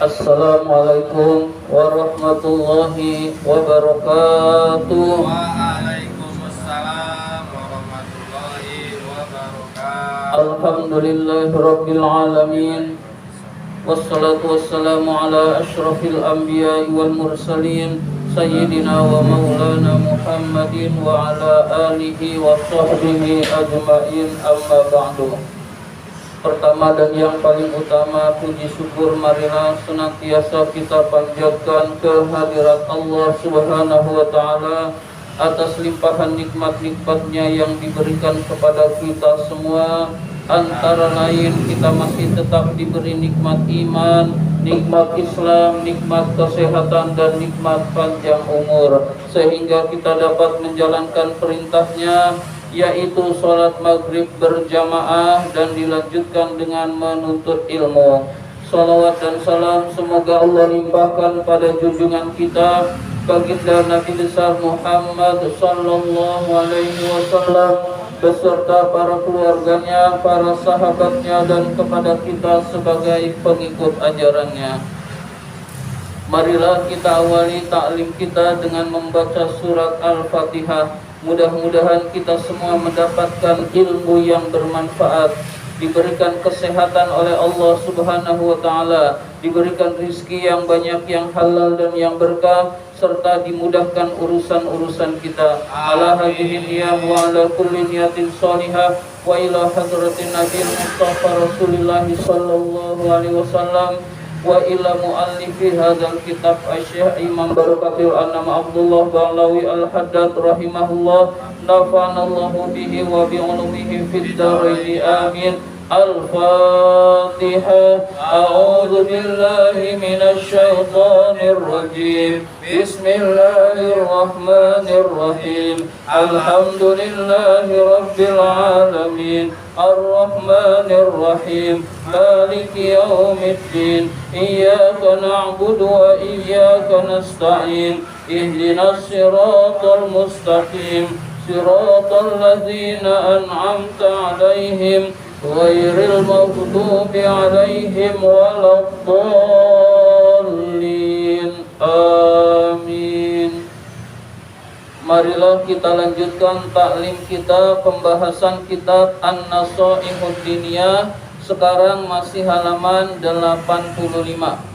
Assalamualaikum warahmatullahi wabarakatuh. Waalaikumsalam warahmatullahi wabarakatuh. Alhamdulillahirabbil alamin. Wassalatu wassalamu ala asyrafil anbiya'i wal mursalin sayyidina wa maulana Muhammadin wa ala alihi wa sahbihi ajma'in, amma ba'du. Pertama dan yang paling utama, puji syukur marilah senantiasa kita panjatkan kehadirat Allah Subhanahu wa Ta'ala atas limpahan nikmat-nikmatnya yang diberikan kepada kita semua. Antara lain, kita masih tetap diberi nikmat iman, nikmat Islam, nikmat kesehatan, dan nikmat panjang umur, sehingga kita dapat menjalankan perintahnya, yaitu sholat maghrib berjamaah dan dilanjutkan dengan menuntut ilmu. Salawat dan salam semoga Allah limpahkan pada junjungan kita, baginda Nabi besar Muhammad sallallahu alaihi wasallam beserta para keluarganya, para sahabatnya, dan kepada kita sebagai pengikut ajarannya. Marilah kita awali taklim kita dengan membaca surat Al-Fatihah. Mudah-mudahan kita semua mendapatkan ilmu yang bermanfaat, diberikan kesehatan oleh Allah Subhanahu wa Ta'ala, diberikan rizki yang banyak, yang halal dan yang berkah, serta dimudahkan urusan-urusan kita. Ala hadhihi niyah wa ala kulli niyatin salihah wa ila hadratin Nabi Mustafa Rasulullah sallallahu alaihi wasallam wa ila muallifi hadzal kitab Syekh Imam Barakatul Anam Abdullah Ba'lawi Al-Haddad rahimahullah, nafa'anallahu bihi wa bi ulumihi fid dharain amin. Al-Fatihah. A'udzu billahi minasy syaithanir rajim. Bismillahirrahmanirrahim. Alhamdulillahi rabbil alamin. Ar-Rahmanir Rahim. Maliki yaumiddin. Iyyaka na'budu wa iyyaka nasta'in. Ihdinas siratal mustaqim. Siratal ladzina an'amta 'alaihim ghairil maghdubi 'alaihim waladdallin. Amin. Marilah kita lanjutkan taklim kita, pembahasan kitab An-Nasaihud Diniyah. Sekarang masih halaman 85.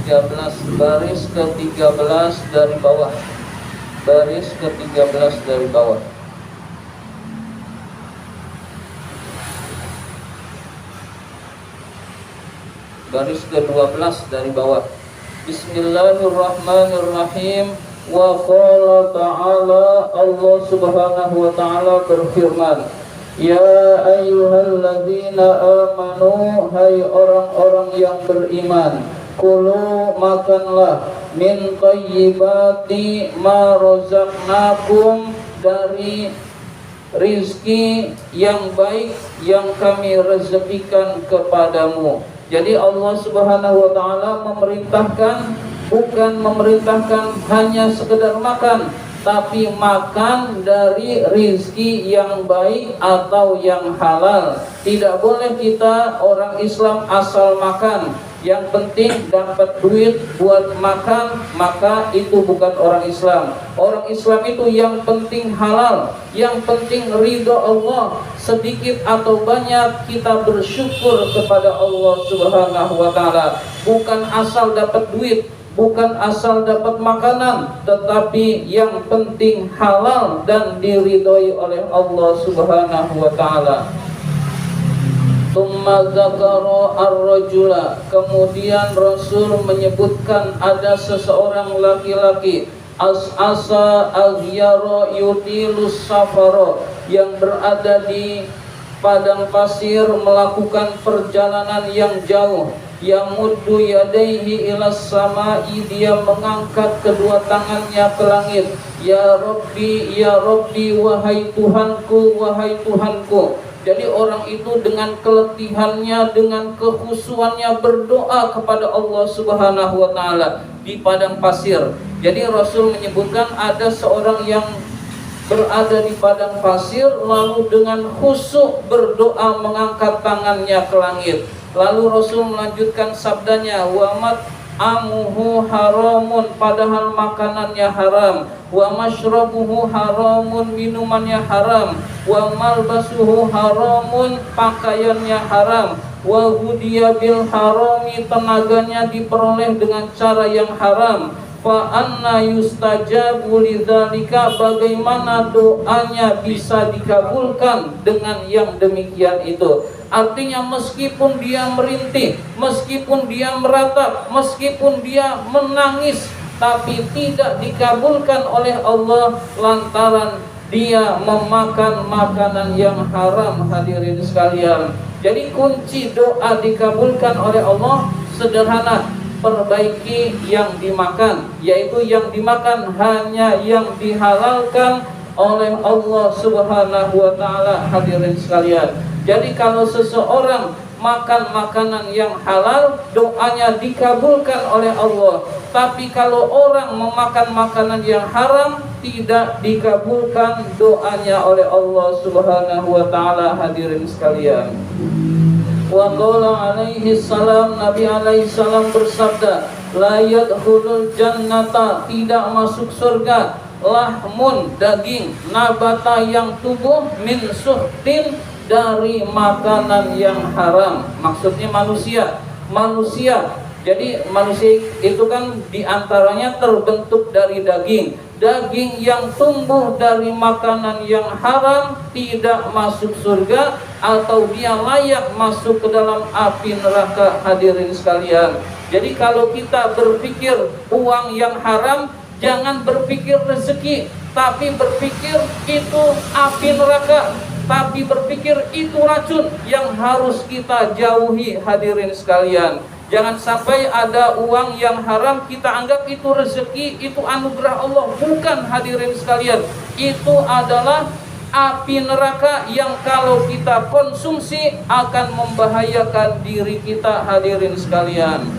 13 baris ke-13 dari bawah. Baris ke-13 dari bawah. Baris ke-12 dari bawah. Bismillahirrahmanirrahim. Wa qala ta'ala, Allah Subhanahu wa ta'ala berfirman, ya ayyuhalladzina amanu, hai orang-orang yang beriman, kulu makanlah min thayyibati ma razaqnakum, dari rizki yang baik yang kami rezekikan kepadamu. Jadi Allah Subhanahu wa ta'ala bukan memerintahkan hanya sekedar makan, tapi makan dari rizki yang baik atau yang halal. Tidak boleh kita orang Islam asal makan, yang penting dapat duit buat makan, maka itu bukan orang Islam. Orang Islam itu yang penting halal, yang penting ridho Allah. Sedikit atau banyak kita bersyukur kepada Allah Subhanahu wa ta'ala. Bukan asal dapat duit, bukan asal dapat makanan, tetapi yang penting halal dan diridhoi oleh Allah Subhanahu wa ta'ala. Tsumma dzakara ar-rajula, kemudian Rasul menyebutkan ada seseorang laki-laki, as'asa aghyara yutilus safara, yang berada di padang pasir melakukan perjalanan yang jauh. Yamuddu yadaihi ilas sama'i, dia mengangkat kedua tangannya ke langit. Ya Rabbi, wahai Tuhanku, wahai Tuhanku. Jadi orang itu dengan keletihannya, dengan kekhusyuannya berdoa kepada Allah Subhanahu wa ta'ala di padang pasir. Jadi Rasul menyebutkan ada seorang yang berada di padang pasir, lalu dengan khusyuk berdoa mengangkat tangannya ke langit. Lalu Rasul melanjutkan sabdanya, wa amuhu haramun, padahal makanannya haram, wa mashrabuhu haramun, minumannya haram, wa malbasuhu haramun, pakaiannya haram, wa hudiya bil harami, tenaganya diperoleh dengan cara yang haram. Fa anna yustajabu lidzalika, bagaimana doanya bisa dikabulkan dengan yang demikian itu. Artinya meskipun dia merintih, meskipun dia meratap, meskipun dia menangis, tapi tidak dikabulkan oleh Allah lantaran dia memakan makanan yang haram. Hadirin sekalian, jadi kunci doa dikabulkan oleh Allah sederhana, perbaiki yang dimakan, yaitu yang dimakan hanya yang dihalalkan oleh Allah Subhanahu wa taala. Hadirin sekalian, jadi kalau seseorang makan makanan yang halal, doanya dikabulkan oleh Allah. Tapi kalau orang memakan makanan yang haram, tidak dikabulkan doanya oleh Allah Subhanahu wa taala. Hadirin sekalian, wa qala alaihi salam, Nabi alaihi salam bersabda, la yadkhulul jannata, tidak masuk surga, lahmun, daging, nabata, yang tumbuh, min suhtin, dari makanan yang haram. Maksudnya manusia. Jadi manusia itu kan diantaranya terbentuk dari daging. Daging yang tumbuh dari makanan yang haram tidak masuk surga, atau dia layak masuk ke dalam api neraka. Hadirin sekalian, jadi kalau kita berpikir uang yang haram, jangan berpikir rezeki, tapi berpikir itu api neraka, tapi berpikir itu racun yang harus kita jauhi. Hadirin sekalian, jangan sampai ada uang yang haram kita anggap itu rezeki, itu anugerah Allah. Bukan, hadirin sekalian, itu adalah api neraka yang kalau kita konsumsi akan membahayakan diri kita. Hadirin sekalian,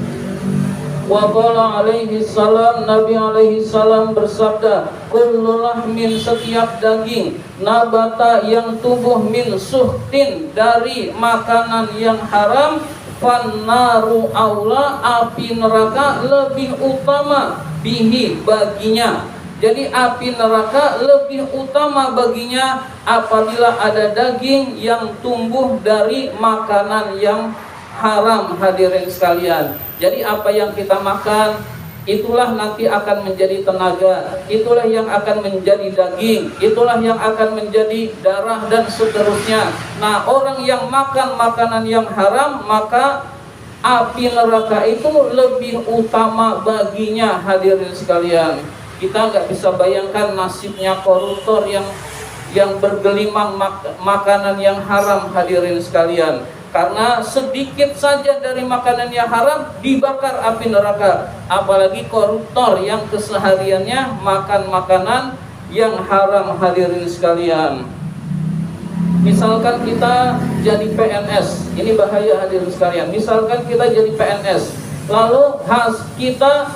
wa qala alaihi salam, Nabi alaihi salam bersabda, kullu lahmin, setiap daging, nabata, yang tumbuh, min suhtin, dari makanan yang haram, fannaru aula, api neraka lebih utama, bihi, baginya. Jadi api neraka lebih utama baginya apabila ada daging yang tumbuh dari makanan yang haram. Hadirin sekalian, jadi apa yang kita makan, itulah nanti akan menjadi tenaga, itulah yang akan menjadi daging, itulah yang akan menjadi darah, dan seterusnya. Nah, orang yang makan makanan yang haram, maka api neraka itu lebih utama baginya. Hadirin sekalian, kita nggak bisa bayangkan nasibnya koruptor yang bergelimang makanan yang haram. Hadirin sekalian, karena sedikit saja dari makanan yang haram dibakar api neraka. Apalagi koruptor yang kesehariannya makan makanan yang haram. Hadirin sekalian, misalkan kita jadi PNS, ini bahaya. Hadirin sekalian, misalkan kita jadi PNS, lalu kita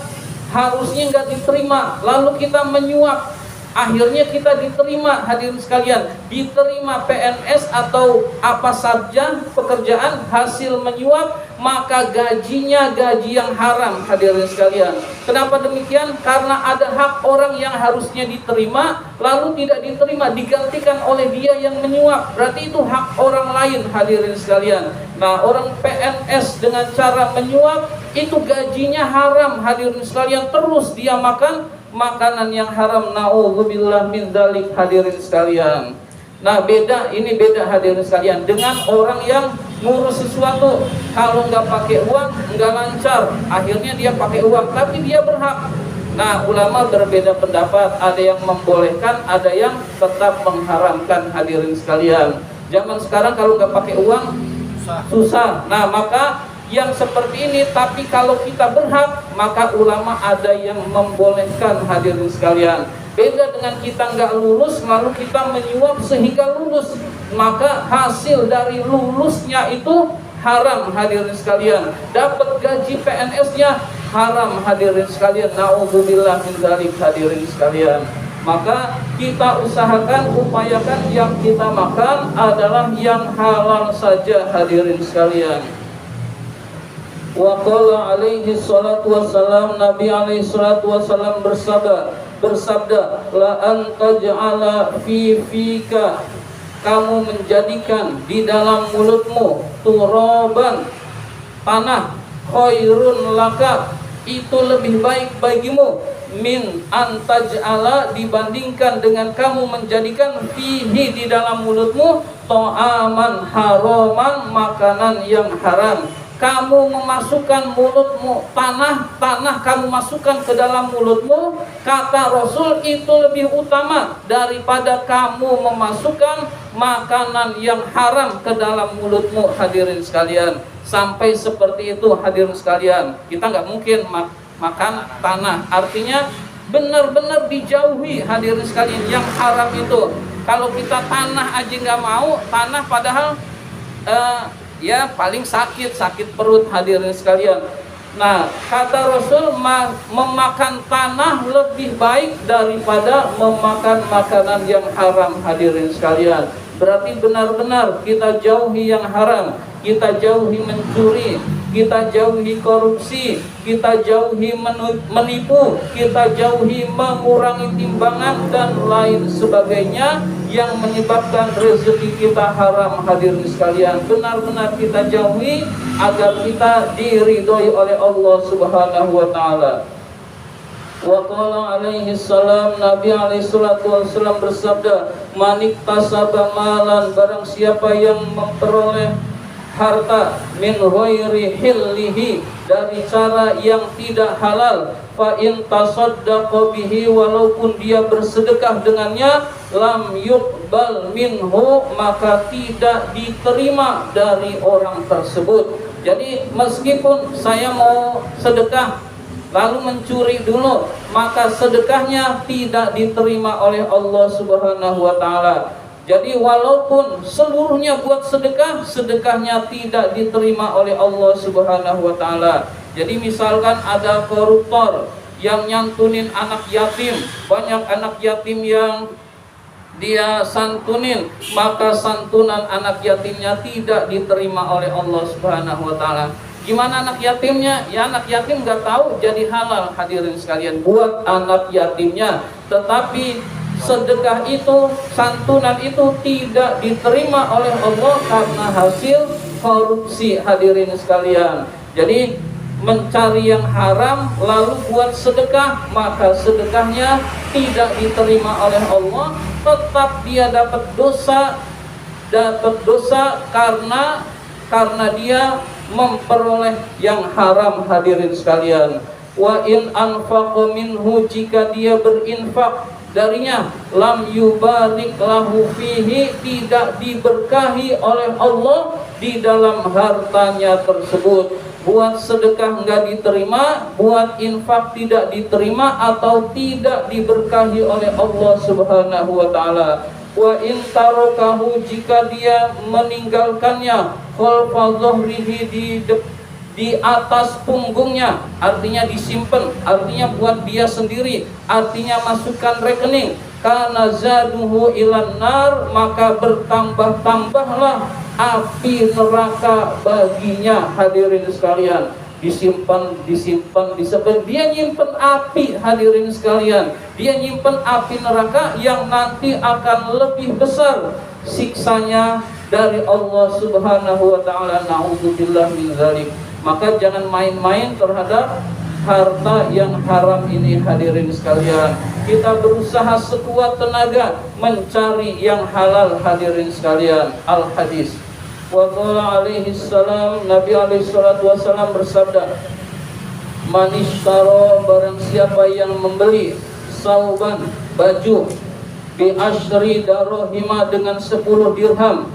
harusnya nggak diterima, lalu kita menyuap, akhirnya kita diterima. Hadirin sekalian, diterima PNS atau apa saja pekerjaan, hasil menyuap, maka gajinya gaji yang haram. Hadirin sekalian, kenapa demikian? Karena ada hak orang yang harusnya diterima, lalu tidak diterima, digantikan oleh dia yang menyuap, berarti itu hak orang lain. Hadirin sekalian, nah, orang PNS dengan cara menyuap itu gajinya haram. Hadirin sekalian, terus dia makan makanan yang haram. Na'udzubillah min dzalik. Hadirin sekalian, nah ini beda hadirin sekalian dengan orang yang ngurus sesuatu, kalau nggak pakai uang nggak lancar, akhirnya dia pakai uang tapi dia berhak. Nah, ulama berbeda pendapat, ada yang membolehkan, ada yang tetap mengharamkan. Hadirin sekalian, zaman sekarang kalau nggak pakai uang susah. Nah, maka yang seperti ini, tapi kalau kita berhak, maka ulama ada yang membolehkan. Hadirin sekalian, beda dengan kita nggak lulus lalu kita menyuap sehingga lulus, maka hasil dari lulusnya itu haram. Hadirin sekalian, dapat gaji PNS-nya haram hadirin sekalian. Nauzubillah min dzalik hadirin sekalian. Maka kita usahakan, upayakan yang kita makan adalah yang halal saja hadirin sekalian. Wa qala alaihi salatu wassalam, Nabi alaihi salatu wassalam bersabda, la an taj'ala fi fika, kamu menjadikan di dalam mulutmu turaban, tanah, khairun laka, itu lebih baik bagimu, min antaj'ala, dibandingkan dengan kamu menjadikan fihi, di dalam mulutmu, ta'aman haraman, makanan yang haram. Kamu memasukkan mulutmu tanah kamu masukkan ke dalam mulutmu, kata Rasul, itu lebih utama daripada kamu memasukkan makanan yang haram ke dalam mulutmu hadirin sekalian. Sampai seperti itu hadirin sekalian. Kita nggak mungkin makan tanah, artinya benar-benar dijauhi hadirin sekalian yang haram itu. Kalau kita tanah aja nggak mau, tanah padahal ya paling sakit perut hadirin sekalian. Nah, kata Rasul, memakan tanah lebih baik daripada memakan makanan yang haram hadirin sekalian. Berarti benar-benar kita jauhi yang haram, kita jauhi mencuri, kita jauhi korupsi, kita jauhi menipu, kita jauhi mengurangi timbangan dan lain sebagainya yang menyebabkan rezeki kita haram hadirin sekalian. Benar-benar kita jauhi agar kita diridhoi oleh Allah Subhanahu wa taala. Wa qala alaihi salam, Nabi alaihi salatu wasallam bersabda, manik tasaba malan, barang siapa yang memperoleh harta min ghairi hillihi, dari cara yang tidak halal, fa in tasaddaqa bihi, walaupun dia bersedekah dengannya, lam yuqbal minhu, maka tidak diterima dari orang tersebut. Jadi meskipun saya mau sedekah lalu mencuri dulu, maka sedekahnya tidak diterima oleh Allah Subhanahu wa taala. Jadi walaupun seluruhnya buat sedekah, sedekahnya tidak diterima oleh Allah Subhanahu wa taala. Jadi misalkan ada koruptor yang nyantunin anak yatim, banyak anak yatim yang dia santunin, maka santunan anak yatimnya tidak diterima oleh Allah Subhanahu wa taala. Gimana anak yatimnya? Ya anak yatim nggak tahu jadi halal hadirin sekalian buat anak yatimnya. Tetapi sedekah itu, santunan itu tidak diterima oleh Allah karena hasil korupsi hadirin sekalian. Jadi mencari yang haram lalu buat sedekah, maka sedekahnya tidak diterima oleh Allah. Tetap dia dapat dosa karena dia memperoleh yang haram hadirin sekalian. Wa in anfaqa minhu, jika dia berinfak darinya, lam yubarik lahu fihi, tidak diberkahi oleh Allah di dalam hartanya tersebut. Buat sedekah enggak diterima, buat infak tidak diterima atau tidak diberkahi oleh Allah Subhanahu wa taala. Wa in tarakahu, jika dia meninggalkannya, khalfa dhahrihi, di atas punggungnya, artinya disimpan, artinya buat dia sendiri, artinya masukkan rekening, kana zaduhu ilan nar, maka bertambah-tambahlah api neraka baginya hadirin sekalian. Disimpan, dia nyimpen api hadirin sekalian, dia nyimpen api neraka yang nanti akan lebih besar siksanya dari Allah Subhanahu wa taala. Nauzubillah min dzalik. Maka jangan main-main terhadap harta yang haram ini hadirin sekalian. Kita berusaha sekuat tenaga mencari yang halal hadirin sekalian. Al-hadis. Wa qala alaihi salam, Nabi alaihi salatu wasallam bersabda, man ishtara, barang siapa yang membeli sauban, baju, bi asyri darahima, dengan 10 dirham,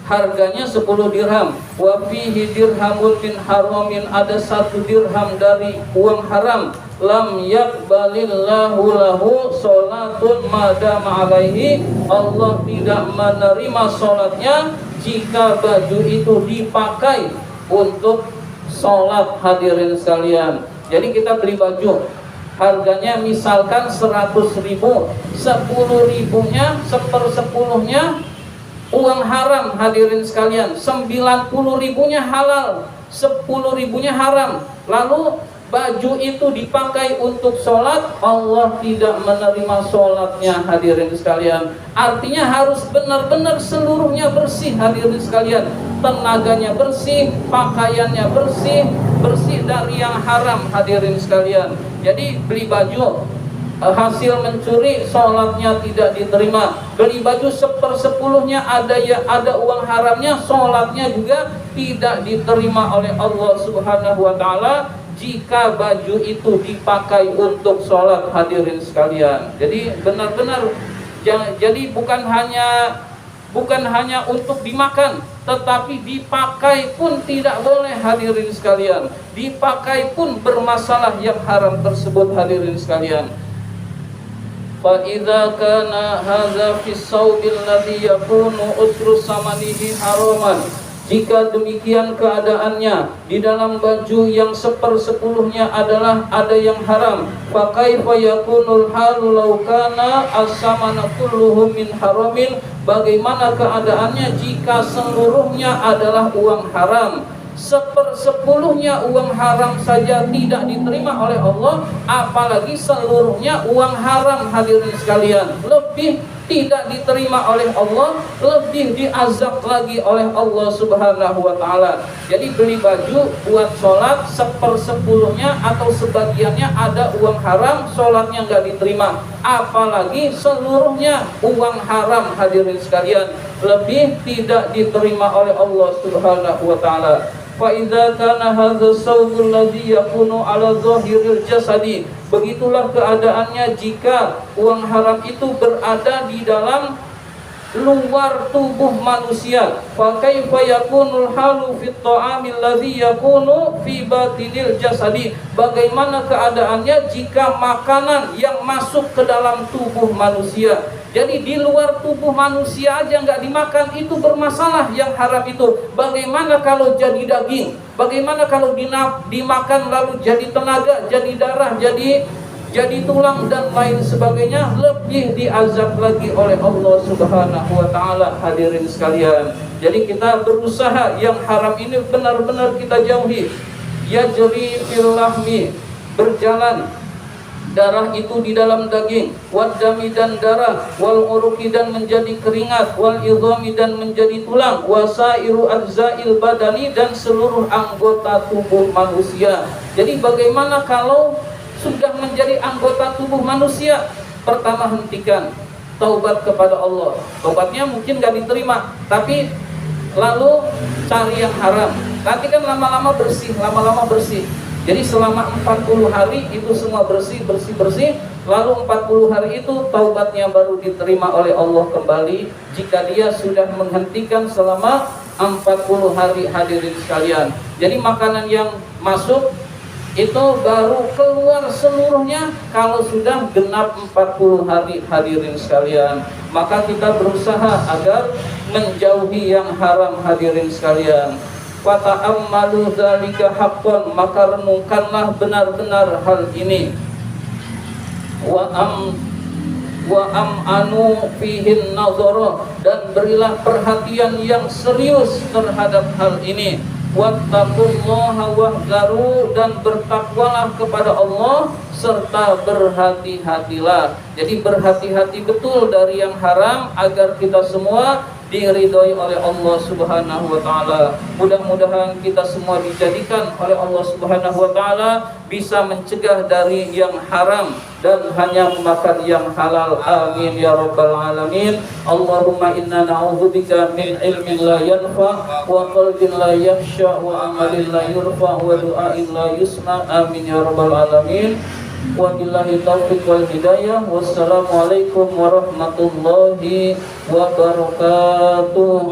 harganya 10 dirham, wa fihi dirhamun min haramin, ada 1 dirham dari uang haram, lam yaqbalillahu lahu salatun madama alaihi, Allah tidak menerima salatnya jika baju itu dipakai untuk salat hadirin sekalian. Jadi kita beli baju, harganya misalkan 100.000, 10.000-nya, 1/10-nya uang haram hadirin sekalian, 90.000-nya halal, 10.000-nya haram. Lalu baju itu dipakai untuk sholat, Allah tidak menerima sholatnya hadirin sekalian. Artinya harus benar-benar seluruhnya bersih hadirin sekalian. Tenaganya bersih, pakaiannya bersih, bersih dari yang haram hadirin sekalian. Jadi beli baju, hasil mencuri, sholatnya tidak diterima. Beli baju 1/10-nya ada uang haramnya, sholatnya juga tidak diterima oleh Allah Subhanahu wa Ta'ala jika baju itu dipakai untuk sholat hadirin sekalian. Jadi benar-benar, jadi bukan hanya untuk dimakan, tetapi dipakai pun tidak boleh hadirin sekalian. Dipakai pun bermasalah yang haram tersebut hadirin sekalian. Fa idza kana hadza fi saubil ladzi yakunu usru samanihi haraman. Jika demikian keadaannya, di dalam baju yang 1/10-nya adalah ada yang haram, fa kaifa yakunul halu law kana as-samana kulluhu min haramin. Bagaimana keadaannya jika seluruhnya adalah uang haram? 1/10-nya uang haram saja tidak diterima oleh Allah, apalagi seluruhnya uang haram hadirin sekalian. Lebih tidak diterima oleh Allah, lebih diazab lagi oleh Allah Subhanahu wa Ta'ala. Jadi beli baju buat sholat, 1/10-nya atau sebagiannya ada uang haram, sholatnya nggak diterima, apalagi seluruhnya uang haram hadirin sekalian, lebih tidak diterima oleh Allah Subhanahu wa Ta'ala. Fa idza kana hadza sawbul ladzi yakunu ala zahiril jasadi. Begitulah keadaannya jika uang haram itu berada di dalam luar tubuh manusia. Fa kaifa yakunul halu fit ta'amil ladzi yakunu fi batinil jasadi. Bagaimana keadaannya jika makanan yang masuk ke dalam tubuh manusia? Jadi di luar tubuh manusia aja nggak dimakan, itu bermasalah yang haram itu. Bagaimana kalau jadi daging? Bagaimana kalau dimakan lalu jadi tenaga, jadi darah, jadi tulang dan lain sebagainya? Lebih diazab lagi oleh Allah Subhanahu wa Ta'ala hadirin sekalian. Jadi kita berusaha yang haram ini benar-benar kita jauhi. Yajri fil lahmi, berjalan darah itu di dalam daging, wad dami dan darah, wal uruqi dan menjadi keringat, wal idhami dan menjadi tulang, wasairu ajzail badani dan seluruh anggota tubuh manusia. Jadi bagaimana kalau sudah menjadi anggota tubuh manusia? Pertama, hentikan, taubat kepada Allah. Taubatnya mungkin gak diterima, tapi lalu cari yang haram. Nanti kan lama-lama bersih. Jadi selama 40 hari itu semua bersih. Lalu 40 hari itu taubatnya baru diterima oleh Allah kembali, jika dia sudah menghentikan selama 40 hari hadirin sekalian. Jadi makanan yang masuk itu baru keluar seluruhnya kalau sudah genap 40 hari hadirin sekalian. Maka kita berusaha agar menjauhi yang haram hadirin sekalian. Fata'ammalu dzalika haqqan, maka renungkanlah benar-benar hal ini. Wa am'anu fihin nazara, dan berilah perhatian yang serius terhadap hal ini. Wattaqullaha wahdharu, dan bertakwalah kepada Allah serta berhati-hatilah. Jadi berhati-hati betul dari yang haram agar kita semua diridhoi oleh Allah Subhanahu wa Ta'ala. Mudah-mudahan kita semua dijadikan oleh Allah Subhanahu wa Ta'ala bisa mencegah dari yang haram dan hanya memakan yang halal. Amin ya rabbal alamin. Allahumma inna na'udzubika min ilmin la yanfa wa qalbin la yakhsha wa amalin la yurfa wa du'ain la yusma. Amin ya rabbal alamin. Wabillahi taufiq wal hidayah. Wassalamualaikum warahmatullahi wabarakatuh.